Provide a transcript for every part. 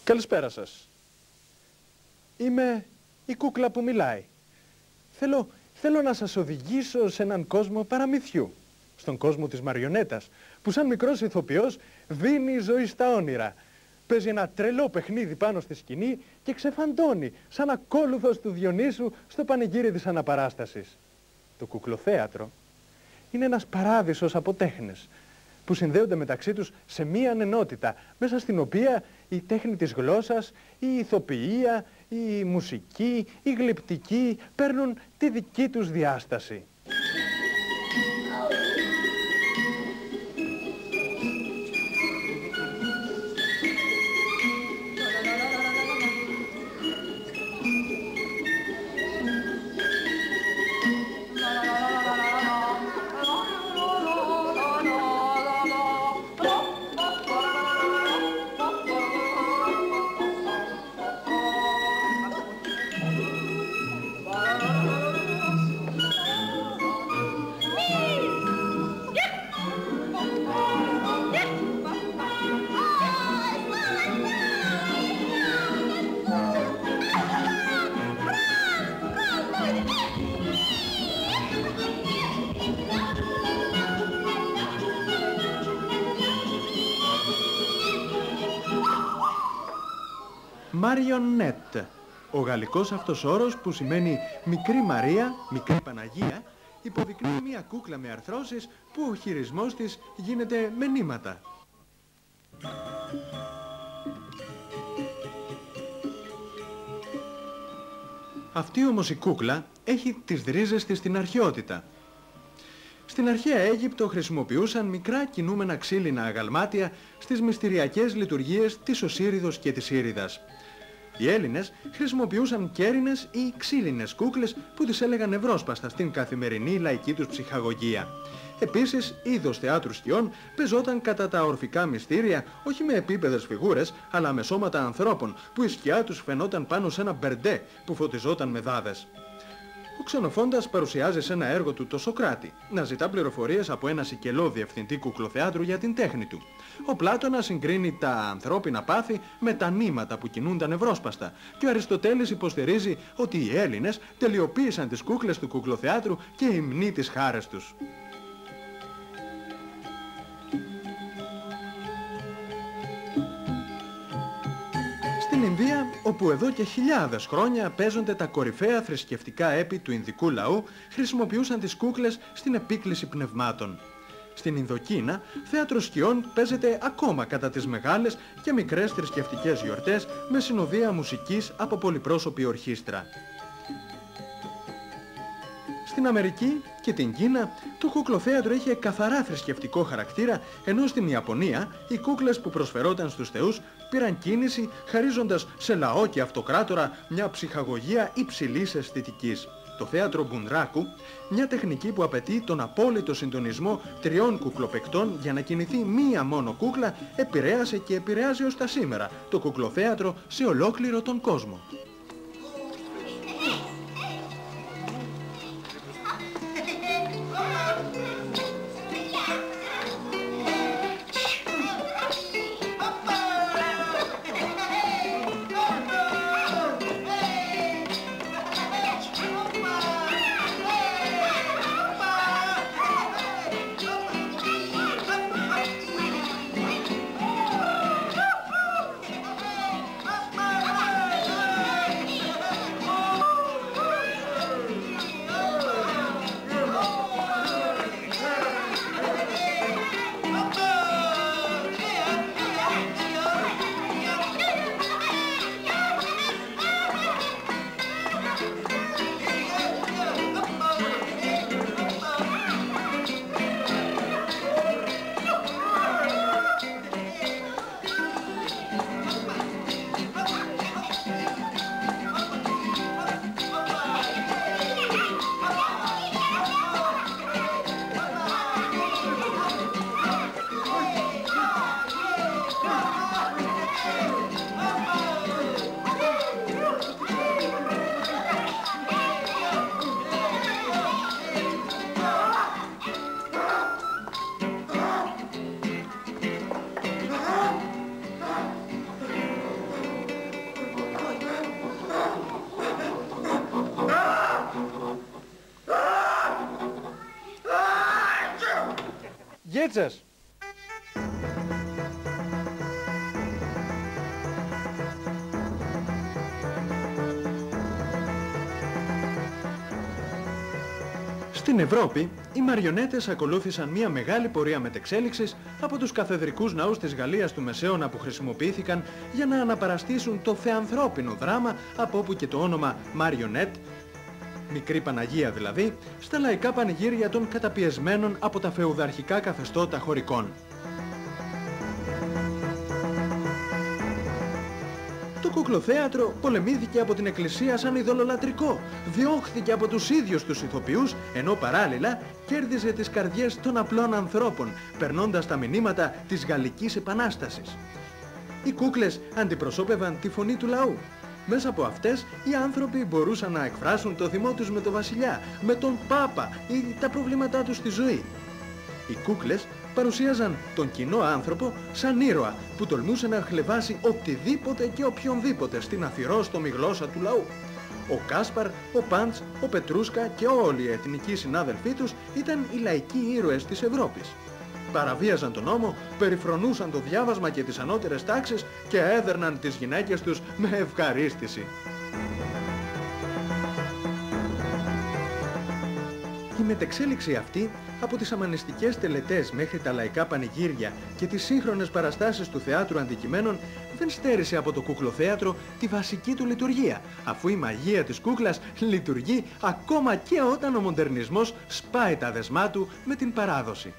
Καλησπέρα σας. Είμαι η κούκλα που μιλάει. Θέλω να σας οδηγήσω σε έναν κόσμο παραμυθιού. Στον κόσμο της μαριονέτας, που σαν μικρός ηθοποιός δίνει ζωή στα όνειρα. Παίζει ένα τρελό παιχνίδι πάνω στη σκηνή και ξεφαντώνει σαν ακόλουθος του Διονύσου στο πανηγύρι της Αναπαράστασης. Το κουκλοθέατρο είναι ένας παράδεισος από τέχνες που συνδέονται μεταξύ τους σε μία ενότητα, μέσα στην οποία η τέχνη της γλώσσας, η ηθοποιία, η μουσική, η γλυπτική παίρνουν τη δική τους διάσταση. Μαριονέτ. Ο γαλλικός αυτός όρος, που σημαίνει μικρή Μαρία, μικρή Παναγία, υποδεικνύει μια κούκλα με αρθρώσεις που ο χειρισμός της γίνεται με νήματα. Αυτή όμως η κούκλα έχει τις ρίζες της στην αρχαιότητα. Στην αρχαία Αίγυπτο χρησιμοποιούσαν μικρά κινούμενα ξύλινα αγαλμάτια στις μυστηριακές λειτουργίες της Οσύριδος και της Ήριδας. Οι Έλληνες χρησιμοποιούσαν κέρινες ή ξύλινες κούκλες που τις έλεγαν ευρώσπαστα στην καθημερινή λαϊκή τους ψυχαγωγία. Επίσης, είδος θεάτρου σκιών παίζονταν κατά τα ορφικά μυστήρια, όχι με επίπεδες φιγούρες, αλλά με σώματα ανθρώπων, που η σκιά τους φαινόταν πάνω σε ένα μπερντέ που φωτιζόταν με δάδες. Ο Ξενοφόντας παρουσιάζει σε ένα έργο του το Σοκράτη, να ζητά πληροφορίες από ένα σικελό διευθυντή κουκλοθεάτρου για την τέχνη του. Ο Πλάτωνας συγκρίνει τα ανθρώπινα πάθη με τα νήματα που κινούνταν ευρώσπαστα και ο Αριστοτέλης υποστηρίζει ότι οι Έλληνες τελειοποίησαν τις κούκλες του κουκλοθεάτρου και υμνεί τις χάρες τους. Στην Ινδία, όπου εδώ και χιλιάδες χρόνια παίζονται τα κορυφαία θρησκευτικά έπι του Ινδικού λαού, χρησιμοποιούσαν τις κούκλες στην επίκληση πνευμάτων. Στην Ινδοκίνα, θέατρο σκιών παίζεται ακόμα κατά τις μεγάλες και μικρές θρησκευτικές γιορτές με συνοδεία μουσικής από πολυπρόσωπη ορχήστρα. Στην Αμερική και την Κίνα, το κουκλοθέατρο είχε καθαρά θρησκευτικό χαρακτήρα, ενώ στην Ιαπωνία οι κούκλες που προσφερόταν στους θεούς πήραν κίνηση, χαρίζοντας σε λαό και αυτοκράτορα μια ψυχαγωγία υψηλής αισθητικής. Το θέατρο Μπουνράκου, μια τεχνική που απαιτεί τον απόλυτο συντονισμό τριών κουκλοπαικτών για να κινηθεί μία μόνο κούκλα, επηρέασε και επηρεάζει ως τα σήμερα το κουκλοθέατρο σε ολόκληρο τον κόσμο. Γέτσας! Στην Ευρώπη, οι μαριονέτες ακολούθησαν μια μεγάλη πορεία μετεξέλιξης από τους καθεδρικούς ναούς της Γαλλίας του Μεσαίωνα που χρησιμοποιήθηκαν για να αναπαραστήσουν το θεανθρώπινο δράμα, από όπου και το όνομα μαριονέτ, μικρή Παναγία δηλαδή, στα λαϊκά πανηγύρια των καταπιεσμένων από τα φεουδαρχικά καθεστώτα χωρικών. Το κουκλοθέατρο πολεμήθηκε από την Εκκλησία σαν ειδωλολατρικό, διώχθηκε από τους ίδιους τους ηθοποιούς, ενώ παράλληλα κέρδιζε τις καρδιές των απλών ανθρώπων, περνώντας τα μηνύματα της Γαλλικής Επανάστασης. Οι κούκλες αντιπροσώπευαν τη φωνή του λαού. Μέσα από αυτές οι άνθρωποι μπορούσαν να εκφράσουν το θυμό τους με τον βασιλιά, με τον Πάπα ή τα προβλήματά τους στη ζωή. Οι κούκλες παρουσίαζαν τον κοινό άνθρωπο σαν ήρωα που τολμούσε να χλεβάσει οτιδήποτε και οποιονδήποτε στην αθυρόστομη γλώσσα του λαού. Ο Κάσπαρ, ο Πάντς, ο Πετρούσκα και όλοι οι εθνικοί συνάδελφοί τους ήταν οι λαϊκοί ήρωες της Ευρώπης. Παραβίαζαν τον νόμο, περιφρονούσαν το διάβασμα και τις ανώτερες τάξεις και έδερναν τις γυναίκες τους με ευχαρίστηση. Η μετεξέλιξη αυτή, από τις αμανιστικές τελετές μέχρι τα λαϊκά πανηγύρια και τις σύγχρονες παραστάσεις του θεάτρου αντικειμένων, δεν στέρισε από το κουκλοθέατρο τη βασική του λειτουργία, αφού η μαγεία της κούκλας λειτουργεί ακόμα και όταν ο μοντερνισμός σπάει τα δεσμά του με την παράδοση.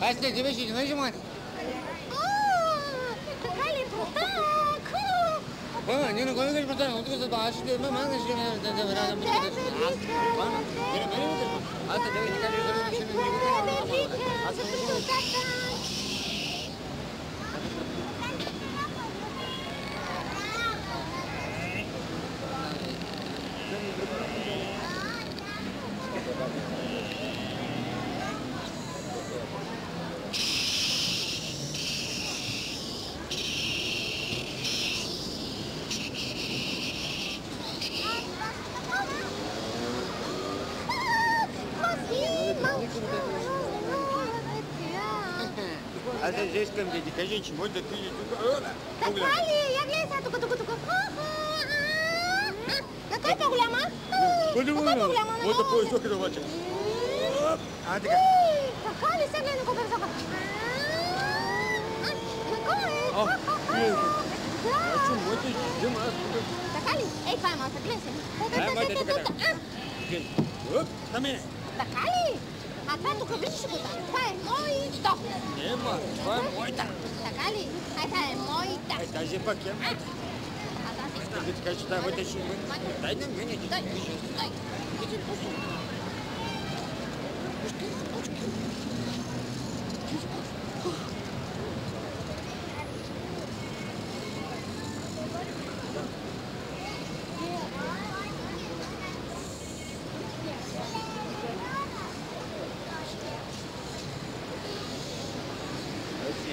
Ася, тебе что, не нажимать? Не, ну кого говоришь, братан, вот это а что, мы манго что, да, рядом будет. А ты давай, А ты здесь ко мне, дикожичь, вот да ты... Такали, я глянь, тука-тука-тука. Какой тугляма? Вот такой сок это бачишь. А ты как? Такали, я глянь, куда зака. Такали, ей, пойма, глянь. Такали? А това тук виждаш го там. Това е моето. Нема, това е моята. Така ли? Ай, това е моята. Ай, тази пак е. А тази Да ти кажа, че това е ще има. Дай на мене. Стой, стой. Иди пусти.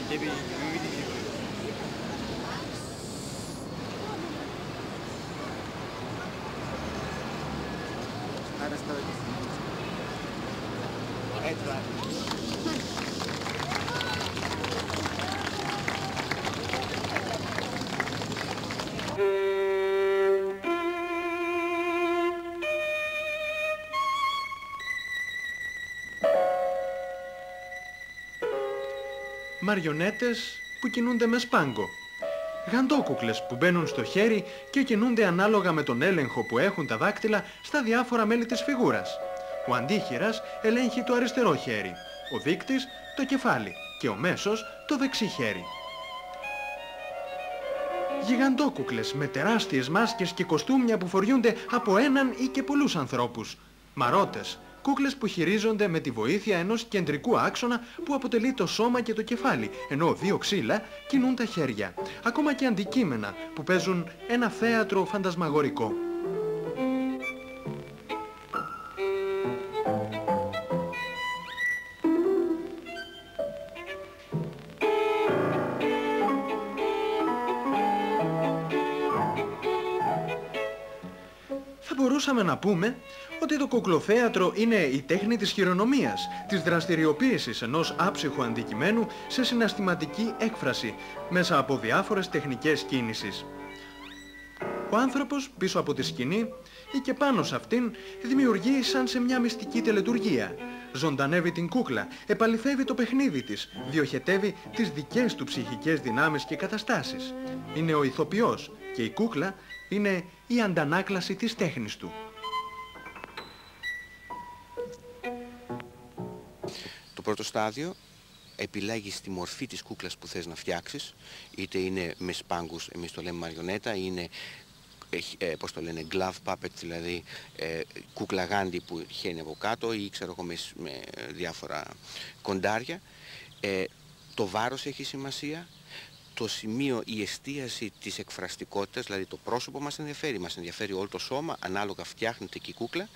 Тебе увидите. Расставайтесь. Это. Μαριονέτες που κινούνται με σπάγκο. Γαντόκουκλες που μπαίνουν στο χέρι και κινούνται ανάλογα με τον έλεγχο που έχουν τα δάκτυλα στα διάφορα μέλη της φιγούρας. Ο αντίχειρας ελέγχει το αριστερό χέρι, ο δείκτης το κεφάλι και ο μέσος το δεξί χέρι. Γιγαντόκουκλες με τεράστιες μάσκες και κοστούμια που φοριούνται από έναν ή και πολλούς ανθρώπους. Μαρότες, κούκλες που χειρίζονται με τη βοήθεια ενός κεντρικού άξονα που αποτελεί το σώμα και το κεφάλι, ενώ δύο ξύλα κινούν τα χέρια. Ακόμα και αντικείμενα που παίζουν ένα θέατρο φαντασμαγορικό. Θα μπορούσαμε να πούμε ότι το κουκλοθέατρο είναι η τέχνη της χειρονομίας, της δραστηριοποίησης ενός άψυχου αντικειμένου σε συναισθηματική έκφραση μέσα από διάφορες τεχνικές κίνησης. Ο άνθρωπος πίσω από τη σκηνή ή και πάνω σε αυτήν δημιουργεί σαν σε μια μυστική τελετουργία, ζωντανεύει την κούκλα, επαληθεύει το παιχνίδι της, διοχετεύει τις δικές του ψυχικές δυνάμεις και καταστάσεις. Είναι ο ηθοποιός και η κούκλα είναι η αντανάκλαση της τέχνης του. Το πρώτο στάδιο, επιλέγεις τη μορφή της κούκλας που θες να φτιάξεις, είτε είναι με σπάγκους, εμείς το λέμε μαριονέτα, είναι πώς το λένε, glove puppet, δηλαδή κούκλα γάντι που χαίνει από κάτω, ή ξέρω εγώ με διάφορα κοντάρια. Το βάρος έχει σημασία, το σημείο, η εστίαση της εκφραστικότητας, δηλαδή το πρόσωπο μας ενδιαφέρει όλο το σώμα, ανάλογα φτιάχνεται και η κούκλα,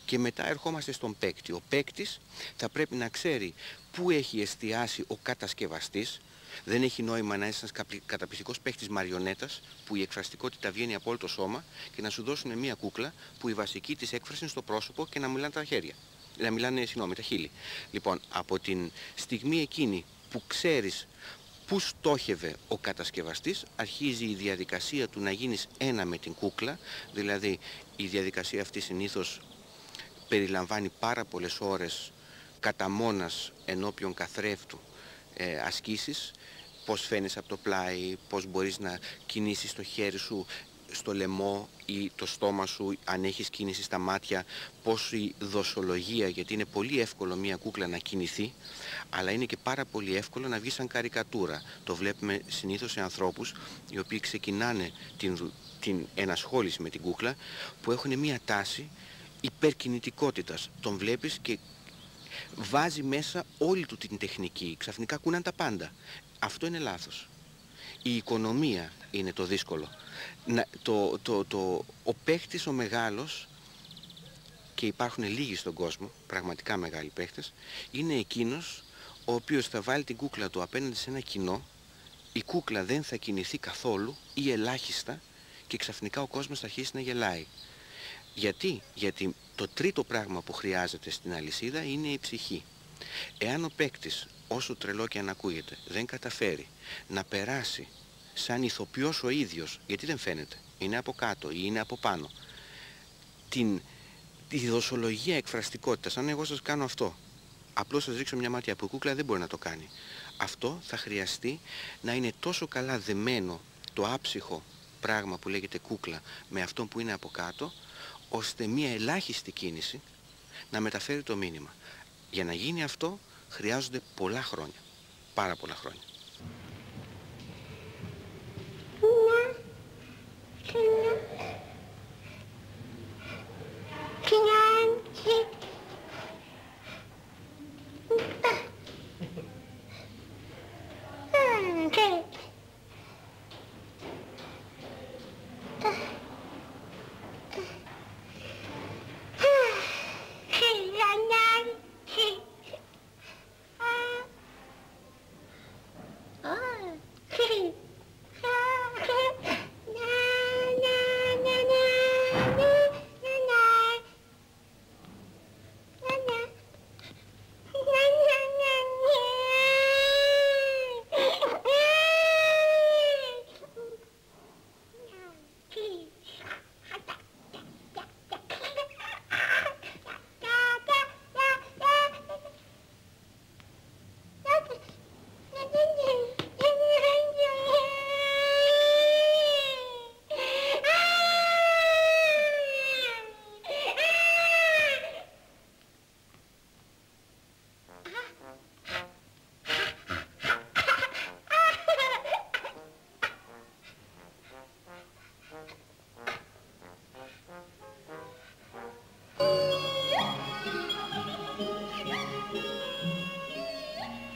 και μετά ερχόμαστε στον παίκτη. Ο παίκτης θα πρέπει να ξέρει πού έχει εστιάσει ο κατασκευαστής. Δεν έχει νόημα να είσαι ένας καταπληκτικός παίκτης μαριονέτας που η εκφραστικότητα βγαίνει από όλο το σώμα και να σου δώσουν μια κούκλα που η βασική της έκφραση είναι στο πρόσωπο και να μιλάνε τα χέρια. Να μιλάνε, τα χείλη. Λοιπόν, από την στιγμή εκείνη που ξέρεις πού στόχευε ο κατασκευαστής, αρχίζει η διαδικασία του να γίνεις ένα με την κούκλα, δηλαδή η διαδικασία αυτή συνήθως περιλαμβάνει πάρα πολλές ώρες κατά μόνας ενώπιον καθρέφτου ασκήσεις, πώς φαίνεσαι από το πλάι, πώς μπορείς να κινήσεις το χέρι σου στο λαιμό ή το στόμα σου, αν έχεις κίνηση στα μάτια, πώς η δοσολογία, γιατί είναι πολύ εύκολο μια κούκλα να κινηθεί, αλλά είναι και πάρα πολύ εύκολο να βγει σαν καρικατούρα. Το βλέπουμε συνήθως σε ανθρώπους οι οποίοι ξεκινάνε την ενασχόληση με την κούκλα, που έχουν μια τάση υπερκινητικότητας. Τον βλέπεις και βάζει μέσα όλη του την τεχνική, ξαφνικά κούναν τα πάντα. Αυτό είναι λάθος. Η οικονομία είναι το δύσκολο. Ο παίχτης ο μεγάλος, και υπάρχουν λίγοι στον κόσμο, πραγματικά μεγάλοι παίχτες, είναι εκείνος ο οποίος θα βάλει την κούκλα του απέναντι σε ένα κοινό, η κούκλα δεν θα κινηθεί καθόλου ή ελάχιστα και ξαφνικά ο κόσμος θα αρχίσει να γελάει. Γιατί το τρίτο πράγμα που χρειάζεται στην αλυσίδα είναι η ψυχή. Εάν ο παίκτης, όσο τρελό και αν ακούγεται, δεν καταφέρει να περάσει σαν ηθοποιός ο ίδιος, γιατί δεν φαίνεται, είναι από κάτω ή είναι από πάνω, τη δοσολογία εκφραστικότητας, σαν εγώ σας κάνω αυτό, απλώς σας ρίξω μια μάτια, που η κούκλα δεν μπορεί να το κάνει. Αυτό θα χρειαστεί να είναι τόσο καλά δεμένο το άψυχο πράγμα που λέγεται κούκλα με αυτό που είναι από κάτω, ώστε μια ελάχιστη κίνηση να μεταφέρει το μήνυμα. Για να γίνει αυτό χρειάζονται πολλά χρόνια, πάρα πολλά χρόνια.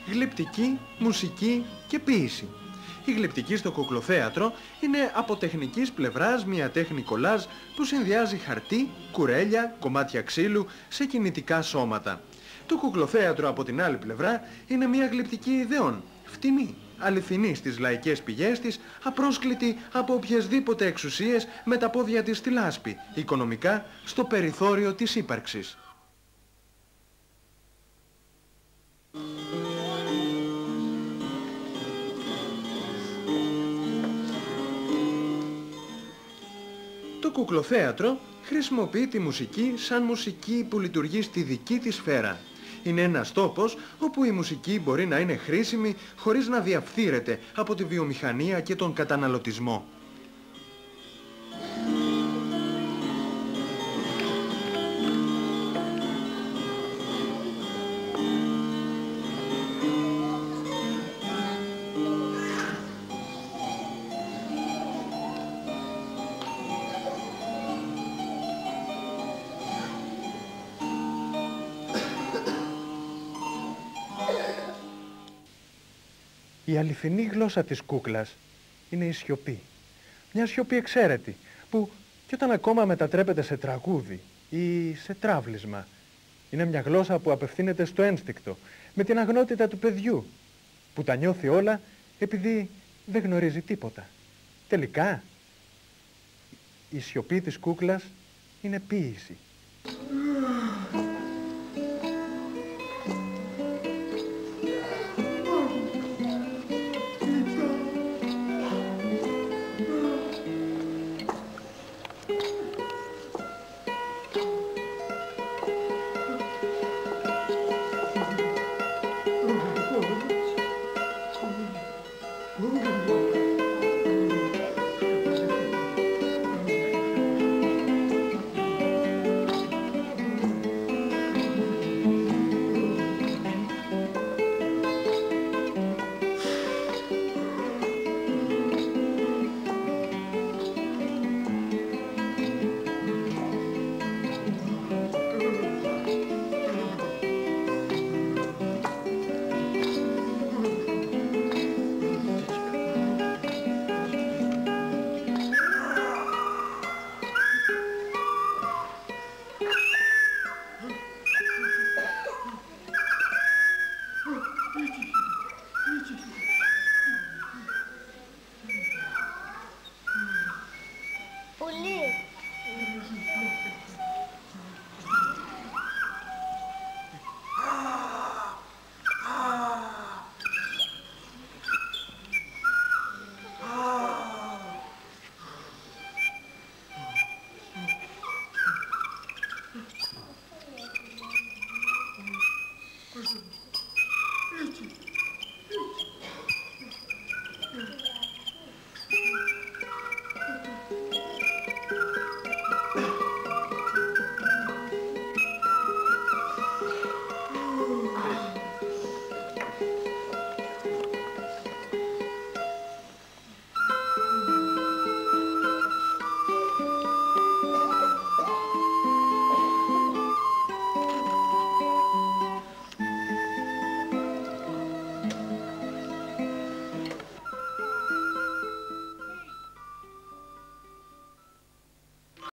Γλυπτική, μουσική και ποίηση. Η γλυπτική στο κουκλοθέατρο είναι από τεχνικής πλευράς μια τέχνη κολάζ που συνδυάζει χαρτί, κουρέλια, κομμάτια ξύλου σε κινητικά σώματα. Το κουκλοθέατρο από την άλλη πλευρά είναι μια γλυπτική ιδεών, φτηνή, αληθινή στις λαϊκές πηγές της, απρόσκλητη από οποιασδήποτε εξουσίες, με τα πόδια της στη λάσπη, οικονομικά στο περιθώριο της ύπαρξης. Το κουκλοθέατρο χρησιμοποιεί τη μουσική σαν μουσική που λειτουργεί στη δική της σφαίρα. Είναι ένας τόπος όπου η μουσική μπορεί να είναι χρήσιμη χωρίς να διαφθείρεται από τη βιομηχανία και τον καταναλωτισμό. Η αληθινή γλώσσα της κούκλας είναι η σιωπή. Μια σιωπή εξαίρετη, που κι όταν ακόμα μετατρέπεται σε τραγούδι ή σε τράβλισμα, είναι μια γλώσσα που απευθύνεται στο ένστικτο, με την αγνότητα του παιδιού, που τα νιώθει όλα επειδή δεν γνωρίζει τίποτα. Τελικά, η σιωπή της κούκλας είναι ποίηση.